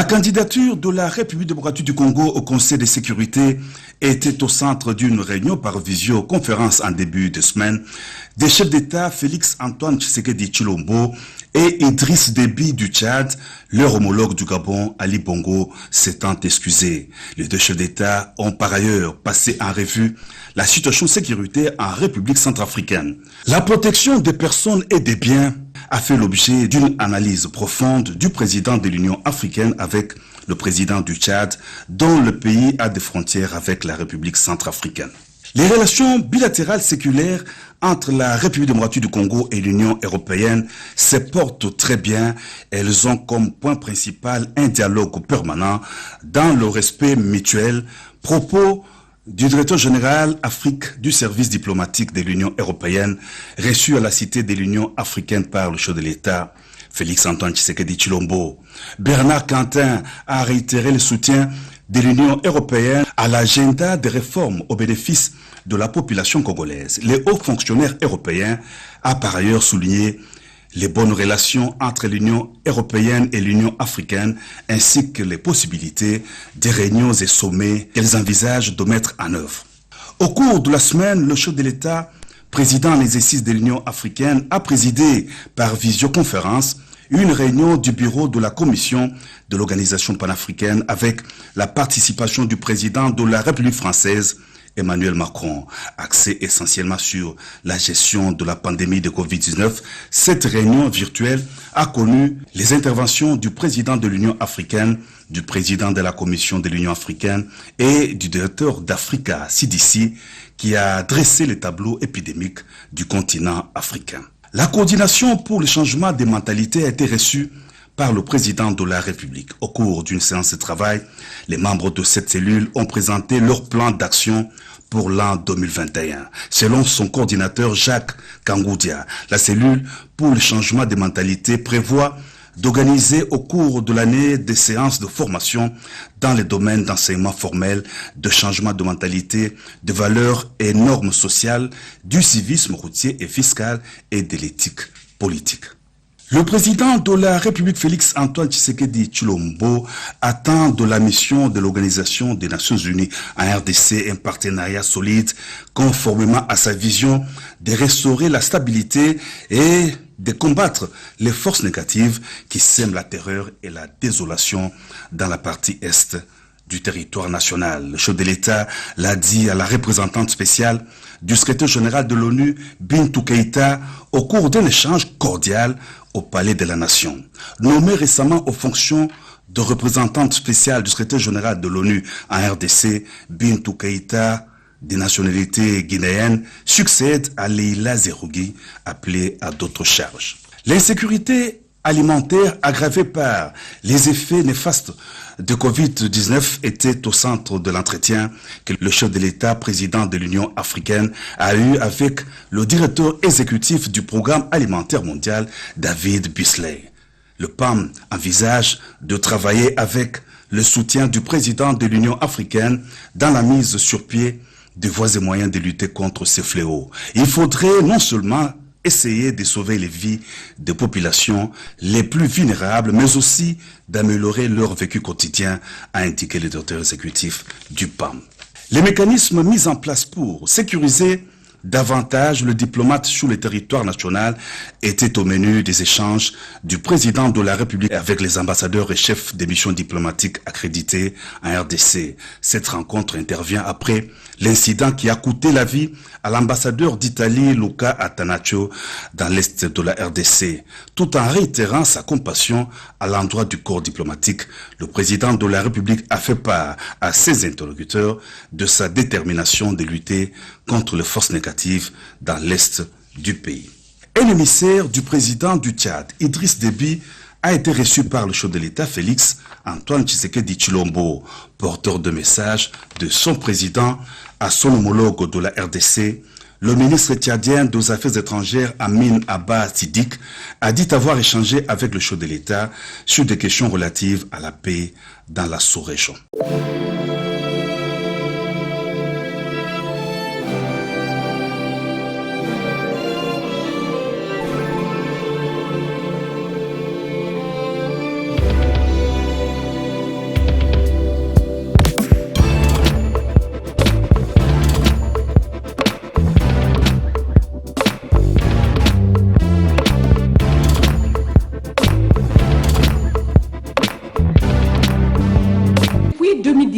La candidature de la République démocratique du Congo au Conseil de sécurité était au centre d'une réunion par visioconférence en début de semaine des chefs d'État Félix Antoine Tshisekedi Tshilombo et Idriss Déby du Tchad, leur homologue du Gabon, Ali Bongo, s'étant excusé. Les deux chefs d'État ont par ailleurs passé en revue la situation sécuritaire en République centrafricaine. La protection des personnes et des biens a fait l'objet d'une analyse profonde du président de l'Union africaine avec le président du Tchad, dont le pays a des frontières avec la République centrafricaine. Les relations bilatérales séculaires entre la République démocratique du Congo et l'Union européenne se portent très bien. Elles ont comme point principal un dialogue permanent dans le respect mutuel. Propos du directeur général Afrique du service diplomatique de l'Union européenne, reçu à la Cité de l'Union africaine par le chef de l'État, Félix Antoine Tshisekedi Tshilombo. Bernard Quentin a réitéré le soutien de l'Union européenne à l'agenda des réformes au bénéfice de la population congolaise. Les hauts fonctionnaires européens a par ailleurs souligné les bonnes relations entre l'Union européenne et l'Union africaine, ainsi que les possibilités des réunions et sommets qu'elles envisagent de mettre en œuvre. Au cours de la semaine, le chef de l'État, président en exercice de l'Union africaine, a présidé par visioconférence une réunion du bureau de la commission de l'organisation panafricaine avec la participation du président de la République française, Emmanuel Macron, axé essentiellement sur la gestion de la pandémie de Covid-19. Cette réunion virtuelle a connu les interventions du président de l'Union africaine, du président de la Commission de l'Union africaine et du directeur d'Africa CDC qui a dressé le tableau épidémique du continent africain. La coordination pour le changement des mentalités a été reçue par le président de la République. Au cours d'une séance de travail, les membres de cette cellule ont présenté leur plan d'action pour l'an 2021. Selon son coordinateur Jacques Kangoudia, la cellule pour le changement des mentalités prévoit d'organiser au cours de l'année des séances de formation dans les domaines d'enseignement formel, de changement de mentalité, de valeurs et normes sociales, du civisme routier et fiscal et de l'éthique politique. Le président de la République Félix Antoine Tshisekedi Tshilombo attend de la mission de l'Organisation des Nations Unies en RDC un partenariat solide conformément à sa vision de restaurer la stabilité et de combattre les forces négatives qui sèment la terreur et la désolation dans la partie est du territoire national. Le chef de l'État l'a dit à la représentante spéciale du secrétaire général de l'ONU, Bintou Keïta, au cours d'un échange cordial au Palais de la Nation. Nommée récemment aux fonctions de représentante spéciale du secrétaire général de l'ONU en RDC, Bintou Keïta, des nationalités guinéennes, succède à Leila Zerougui, appelée à d'autres charges. L'insécurité alimentaire aggravée par les effets néfastes de Covid-19 était au centre de l'entretien que le chef de l'État, président de l'Union africaine, a eu avec le directeur exécutif du Programme alimentaire mondial, David Beasley. Le PAM envisage de travailler avec le soutien du président de l'Union africaine dans la mise sur pied des voies et moyens de lutter contre ces fléaux. Il faudrait non seulement essayer de sauver les vies des populations les plus vulnérables, mais aussi d'améliorer leur vécu quotidien, a indiqué le directeur exécutif du PAM. Les mécanismes mis en place pour sécuriser davantage le diplomate sur le territoire national étaient au menu des échanges du président de la République avec les ambassadeurs et chefs des missions diplomatiques accrédités en RDC. Cette rencontre intervient après l'incident qui a coûté la vie à l'ambassadeur d'Italie, Luca Attanaccio, dans l'est de la RDC. Tout en réitérant sa compassion à l'endroit du corps diplomatique, le président de la République a fait part à ses interlocuteurs de sa détermination de lutter contre les forces négatives dans l'est du pays. Un émissaire du président du Tchad, Idriss Déby, a été reçu par le chef de l'État Félix Antoine Tshisekedi Tshilombo, porteur de message de son président à son homologue de la RDC. Le ministre tchadien des Affaires étrangères Amin Abba Sidik a dit avoir échangé avec le chef de l'État sur des questions relatives à la paix dans la sous-région.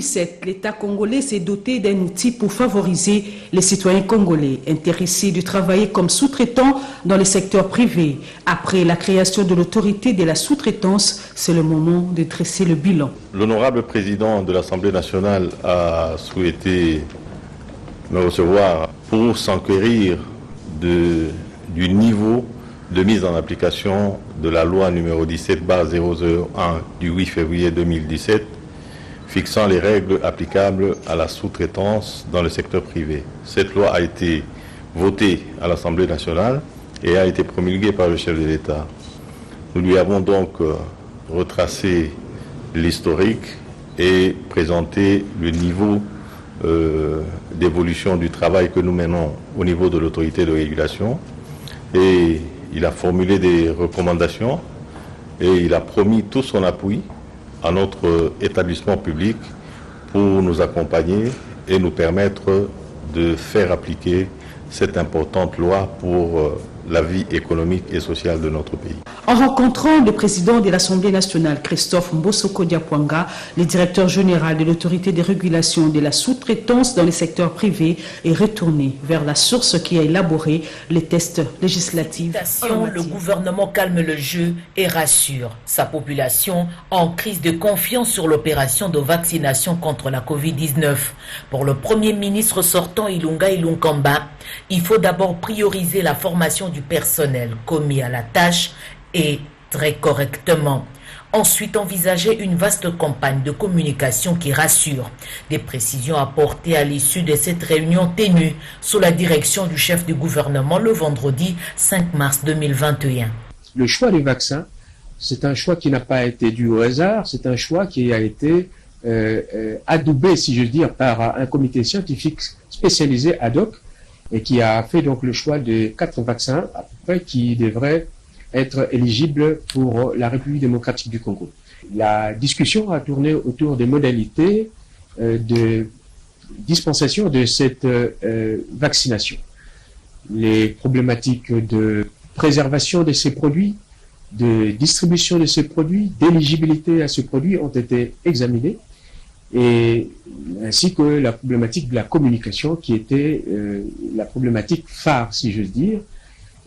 2017, l'État congolais s'est doté d'un outil pour favoriser les citoyens congolais intéressés de travailler comme sous-traitants dans le secteur privé. Après la création de l'autorité de la sous-traitance, c'est le moment de dresser le bilan. L'honorable président de l'Assemblée nationale a souhaité me recevoir pour s'enquérir du niveau de mise en application de la loi numéro 17/001 du 8 février 2017 fixant les règles applicables à la sous-traitance dans le secteur privé. Cette loi a été votée à l'Assemblée nationale et a été promulguée par le chef de l'État. Nous lui avons donc retracé l'historique et présenté le niveau d'évolution du travail que nous menons au niveau de l'autorité de régulation. Et il a formulé des recommandations et il a promis tout son appui à notre établissement public pour nous accompagner et nous permettre de faire appliquer cette importante loi pour la vie économique et sociale de notre pays. En rencontrant le président de l'Assemblée nationale, Christophe Mbosoko Diapwanga, le directeur général de l'autorité de régulation de la sous-traitance dans le secteur privé est retourné vers la source qui a élaboré les tests législatifs. Le gouvernement calme le jeu et rassure sa population en crise de confiance sur l'opération de vaccination contre la Covid-19. Pour le Premier ministre sortant Ilunga Ilunkamba, il faut d'abord prioriser la formation du personnel commis à la tâche et très correctement. Ensuite, envisager une vaste campagne de communication qui rassure. Des précisions apportées à l'issue de cette réunion tenue sous la direction du chef du gouvernement le vendredi 5 mars 2021. Le choix des vaccins, c'est un choix qui n'a pas été dû au hasard, c'est un choix qui a été adoubé, si je veux dire, par un comité scientifique spécialisé ad hoc et qui a fait donc le choix de 4 vaccins à peu près qui devraient être éligibles pour la République démocratique du Congo. La discussion a tourné autour des modalités de dispensation de cette vaccination. Les problématiques de préservation de ces produits, de distribution de ces produits, d'éligibilité à ces produits ont été examinées, et ainsi que la problématique de la communication qui était la problématique phare, si j'ose dire.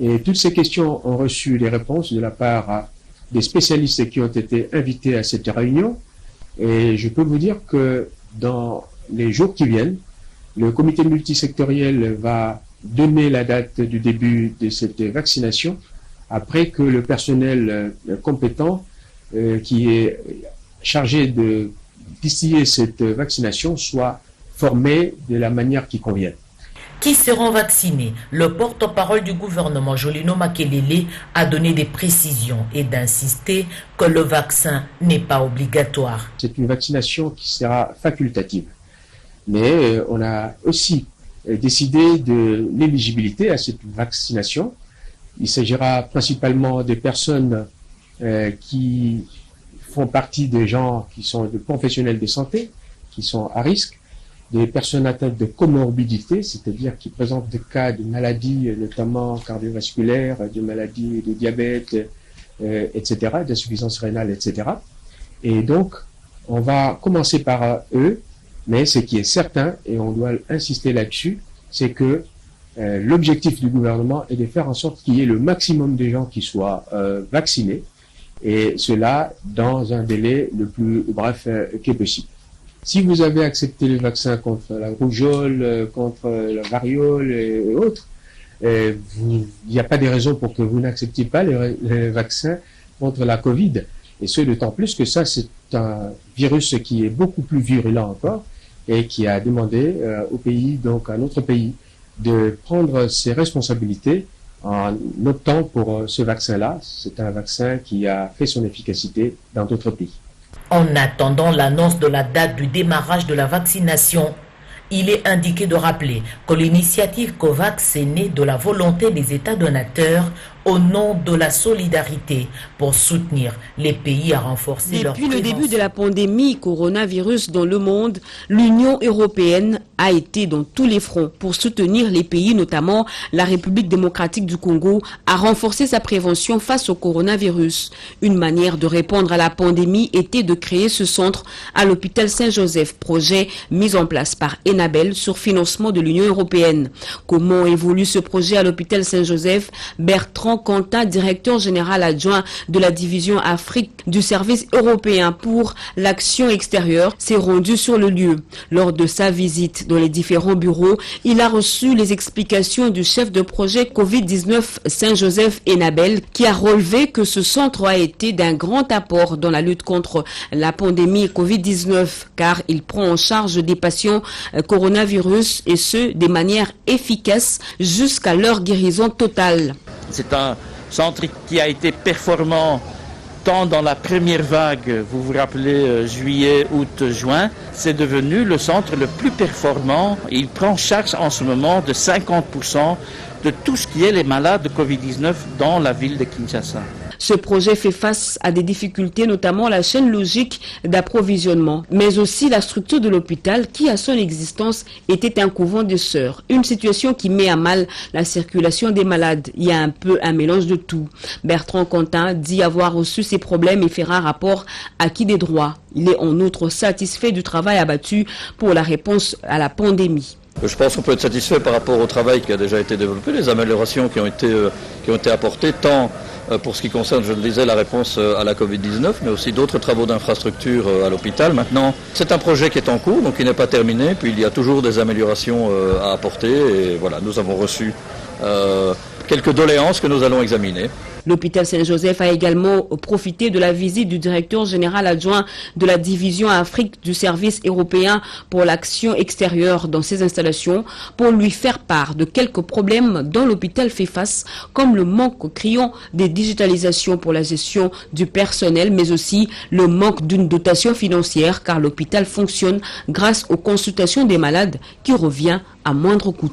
Et toutes ces questions ont reçu des réponses de la part des spécialistes qui ont été invités à cette réunion. Et je peux vous dire que dans les jours qui viennent, le comité multisectoriel va donner la date du début de cette vaccination après que le personnel compétent qui est chargé de distiller cette vaccination soit formé de la manière qui convient. Qui seront vaccinés? Le porte-parole du gouvernement, Jolino Makelele, a donné des précisions et d'insister que le vaccin n'est pas obligatoire. C'est une vaccination qui sera facultative. Mais on a aussi décidé de l'éligibilité à cette vaccination. Il s'agira principalement des personnes qui font partie des gens qui sont des professionnels de santé, qui sont à risque, des personnes atteintes de comorbidité, c'est-à-dire qui présentent des cas de maladies, notamment cardiovasculaires, de maladies de diabète, etc., d'insuffisance rénale, etc. Et donc, on va commencer par eux, mais ce qui est certain, et on doit insister là-dessus, c'est que l'objectif du gouvernement est de faire en sorte qu'il y ait le maximum de gens qui soient vaccinés, et cela dans un délai le plus bref que possible. Si vous avez accepté le vaccin contre la rougeole, contre la variole et autres, il n'y a pas de raison pour que vous n'acceptiez pas les vaccins contre la Covid. Et ce, d'autant plus que ça, c'est un virus qui est beaucoup plus virulent encore et qui a demandé au pays, donc à notre pays, de prendre ses responsabilités en optant pour ce vaccin-là. C'est un vaccin qui a fait son efficacité dans d'autres pays. En attendant l'annonce de la date du démarrage de la vaccination, il est indiqué de rappeler que l'initiative COVAX est née de la volonté des États donateurs au nom de la solidarité pour soutenir les pays à renforcer leur prévention. Depuis le début de la pandémie coronavirus dans le monde, l'Union européenne a été dans tous les fronts pour soutenir les pays, notamment la République démocratique du Congo, à renforcer sa prévention face au coronavirus. Une manière de répondre à la pandémie était de créer ce centre à l'hôpital Saint-Joseph, projet mis en place par Enabel sur financement de l'Union européenne. Comment évolue ce projet à l'hôpital Saint-Joseph? Bertrand Quentin, directeur général adjoint de la division Afrique du service européen pour l'action extérieure, s'est rendu sur le lieu. Lors de sa visite dans les différents bureaux, il a reçu les explications du chef de projet Covid-19 Saint-Joseph Enabel, qui a relevé que ce centre a été d'un grand apport dans la lutte contre la pandémie Covid-19, car il prend en charge des patients coronavirus et ce, de manière efficace jusqu'à leur guérison totale. C'est un centre qui a été performant tant dans la première vague, vous vous rappelez, juillet, août, juin, c'est devenu le centre le plus performant. Il prend charge en ce moment de 50% de tout ce qui est les malades de Covid-19 dans la ville de Kinshasa. Ce projet fait face à des difficultés, notamment la chaîne logique d'approvisionnement, mais aussi la structure de l'hôpital qui, à son existence, était un couvent de sœurs. Une situation qui met à mal la circulation des malades. Il y a un peu un mélange de tout. Bertrand Quentin dit avoir reçu ces problèmes et fera rapport acquis des droits. Il est en outre satisfait du travail abattu pour la réponse à la pandémie. Je pense qu'on peut être satisfait par rapport au travail qui a déjà été développé, les améliorations qui ont été apportées, tant pour ce qui concerne, je le disais, la réponse à la Covid-19, mais aussi d'autres travaux d'infrastructure à l'hôpital. Maintenant, c'est un projet qui est en cours, donc il n'est pas terminé, puis il y a toujours des améliorations à apporter, et voilà, nous avons reçu quelques doléances que nous allons examiner. L'hôpital Saint-Joseph a également profité de la visite du directeur général adjoint de la division Afrique du service européen pour l'action extérieure dans ses installations pour lui faire part de quelques problèmes dont l'hôpital fait face, comme le manque criant des digitalisations pour la gestion du personnel, mais aussi le manque d'une dotation financière car l'hôpital fonctionne grâce aux consultations des malades qui revient à moindre coût.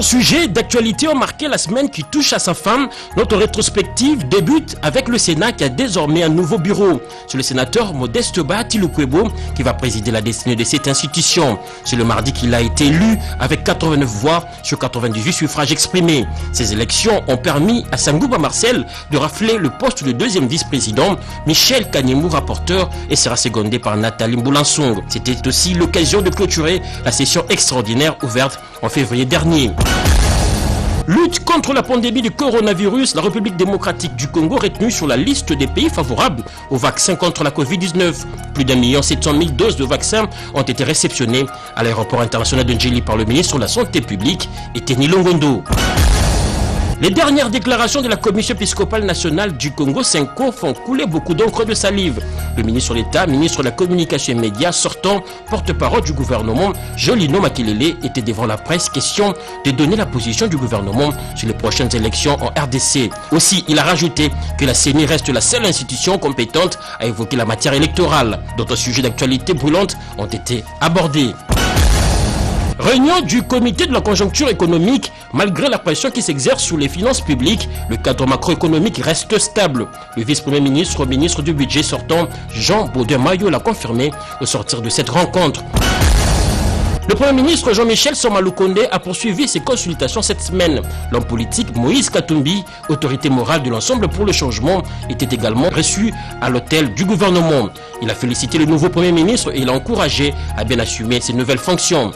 Sujets d'actualité ont marqué la semaine qui touche à sa fin. Notre rétrospective débute avec le Sénat qui a désormais un nouveau bureau. C'est le sénateur Modeste Bahati Lukwebo qui va présider la destinée de cette institution. C'est le mardi qu'il a été élu avec 89 voix sur 98 suffrages exprimés. Ces élections ont permis à Sangouba Marcel de rafler le poste de deuxième vice-président. Michel Kanyemou, rapporteur, et sera secondé par Nathalie Mboulanson. C'était aussi l'occasion de clôturer la session extraordinaire ouverte en février dernier. Lutte contre la pandémie du coronavirus, la République démocratique du Congo retenue sur la liste des pays favorables au vaccin contre la Covid-19. Plus d'1 700 000 doses de vaccins ont été réceptionnées à l'aéroport international de Njili par le ministre de la Santé publique, Eteni Longondo. Les dernières déclarations de la Commission épiscopale nationale du Congo, Senko, font couler beaucoup d'encre de salive. Le ministre d'État, ministre de la Communication et Médias, sortant, porte-parole du gouvernement, Jolino Makelele, était devant la presse question de donner la position du gouvernement sur les prochaines élections en RDC. Aussi, il a rajouté que la CENI reste la seule institution compétente à évoquer la matière électorale. D'autres sujets d'actualité brûlante ont été abordés. Réunion du comité de la conjoncture économique. Malgré la pression qui s'exerce sur les finances publiques, le cadre macroéconomique reste stable. Le vice-premier ministre, ministre du budget sortant, Jean Baudouin-Maillot, l'a confirmé au sortir de cette rencontre. Le Premier ministre Jean-Michel Samaloukonde a poursuivi ses consultations cette semaine. L'homme politique Moïse Katumbi, autorité morale de l'ensemble pour le changement, était également reçu à l'hôtel du gouvernement. Il a félicité le nouveau Premier ministre et l'a encouragé à bien assumer ses nouvelles fonctions.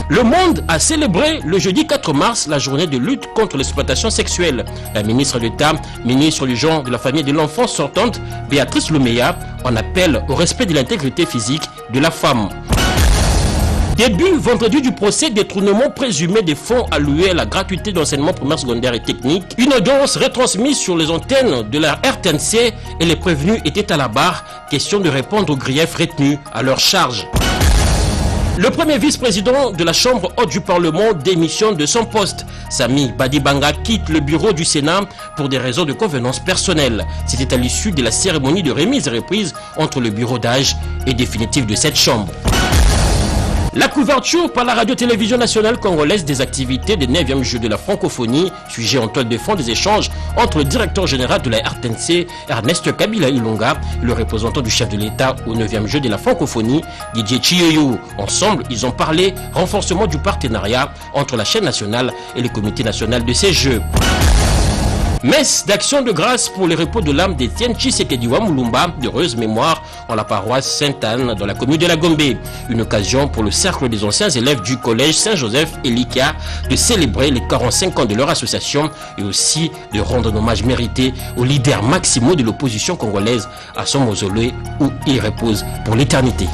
Le monde a célébré le jeudi 4 mars la journée de lutte contre l'exploitation sexuelle. La ministre d'État, ministre du genre, de la famille et de l'enfance sortante, Béatrice Louméa, en appelle au respect de l'intégrité physique de la femme. Début vendredi du procès détournement présumé des fonds alloués à la gratuité d'enseignement primaire, secondaire et technique. Une audience retransmise sur les antennes de la RTNC et les prévenus étaient à la barre. Question de répondre aux griefs retenus à leur charge. Le premier vice-président de la Chambre haute du Parlement démissionne de son poste. Sami Badibanga quitte le bureau du Sénat pour des raisons de convenance personnelle. C'était à l'issue de la cérémonie de remise et reprise entre le bureau d'âge et définitif de cette Chambre. La couverture par la radio-télévision nationale congolaise des activités des 9e Jeux de la francophonie, sujet en toile de fond des échanges entre le directeur général de la RTNC, Ernest Kabila Ilunga, et le représentant du chef de l'État au 9e Jeux de la francophonie, Didier Chiyoyo. Ensemble, ils ont parlé renforcement du partenariat entre la chaîne nationale et le comité national de ces Jeux. Messe d'action de grâce pour le repos de l'âme d'Étienne Tshisekedi Wamulumba, d'heureuse mémoire en la paroisse Sainte-Anne dans la commune de la Gombe. Une occasion pour le cercle des anciens élèves du collège Saint-Joseph Elikia de célébrer les 45 ans de leur association et aussi de rendre un hommage mérité au leader maximaux de l'opposition congolaise à son mausolée où il repose pour l'éternité.